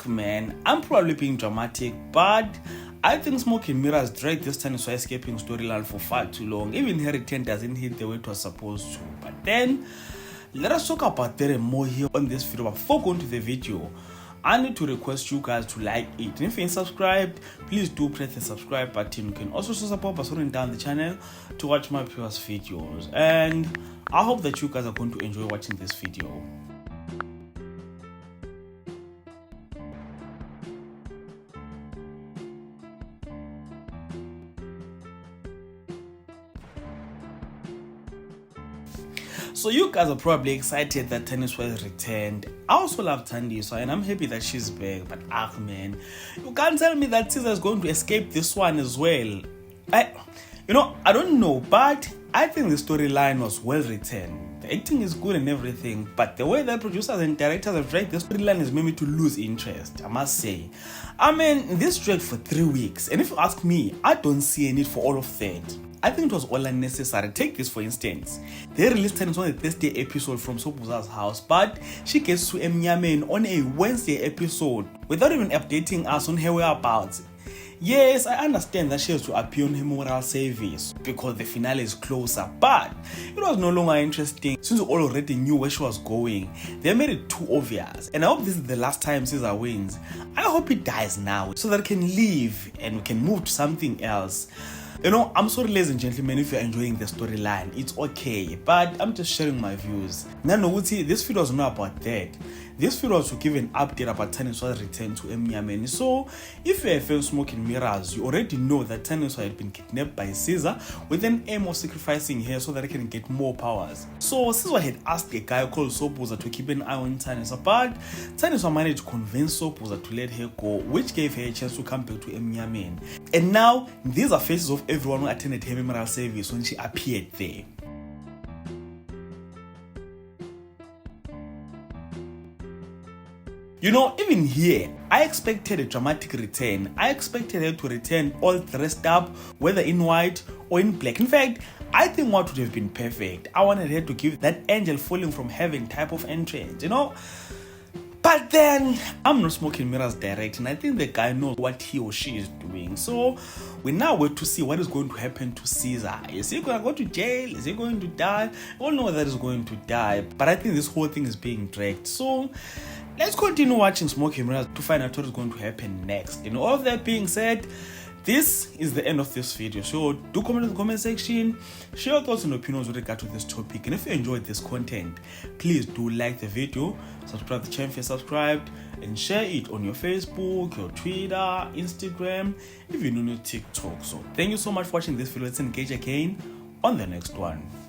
man, I'm probably being dramatic, but I think Smoke and Mirrors dragged this Thandiswa escaping storyline for far too long. Even her return doesn't hit the way it was supposed to. But then, let us talk about that and more here on this video. But before going to the video, I need to request you guys to like it. And if you ain't subscribed, please do press the subscribe button. You can also support by scrolling down the channel to watch my previous videos. And I hope that you guys are going to enjoy watching this video. So you guys are probably excited that Thandiswa has returned. I also love Thandiswa and I'm happy that she's back. But man, you can't tell me that Caesar is going to escape this one as well. I don't know, but I think the storyline was well written. The acting is good and everything, but the way that producers and directors have dragged this storyline has made me to lose interest, I must say. I mean, this dragged for 3 weeks, and if you ask me, I don't see a need for all of that. I think it was all unnecessary. Take this for instance. They released Thandiswa on the Thursday episode from Sopuza's house, but she gets to Emnyamen on a Wednesday episode without even updating us on her whereabouts. Yes, I understand that she has to appear on her memorial service because the finale is closer, but it was no longer interesting since we all already knew where she was going. They made it too obvious, and I hope this is the last time Caesar wins. I hope he dies now so that he can leave and we can move to something else. I'm sorry ladies and gentlemen if you're enjoying the storyline, it's okay, but I'm just sharing my views. This video was not about that. This video was to give an update about Thandiswa's return to Emnyamen. So, if you're a fan of Smoke and Mirrors, you already know that Thandiswa had been kidnapped by Caesar with an aim of sacrificing her so that he can get more powers. So, Caesar had asked a guy called Sopuza to keep an eye on Thandiswa, but Thandiswa managed to convince Sopuza to let her go, which gave her a chance to come back to Emnyamen. And now, these are faces of everyone who attended her memorial service when she appeared there. Even here, I expected a dramatic return. I expected her to return all dressed up, whether in white or in black. In fact, I think what would have been perfect. I wanted her to give that angel falling from heaven type of entrance, But then, I'm not Smoke and Mirrors direct, and I think the guy knows what he or she is doing. So, we now wait to see what is going to happen to Caesar. Is he going to go to jail? Is he going to die? We all know that he's going to die, but I think this whole thing is being dragged. So, let's continue watching Smoke and Mirrors to find out what is going to happen next. All of that being said, this is the end of this video. So do comment in the comment section, share your thoughts and opinions with regard to this topic, and if you enjoyed this content, please do like the video, subscribe to the channel if you're subscribed, and share it on your Facebook, your Twitter, Instagram, even on your TikTok. So thank you so much for watching this video. Let's engage again on the next one.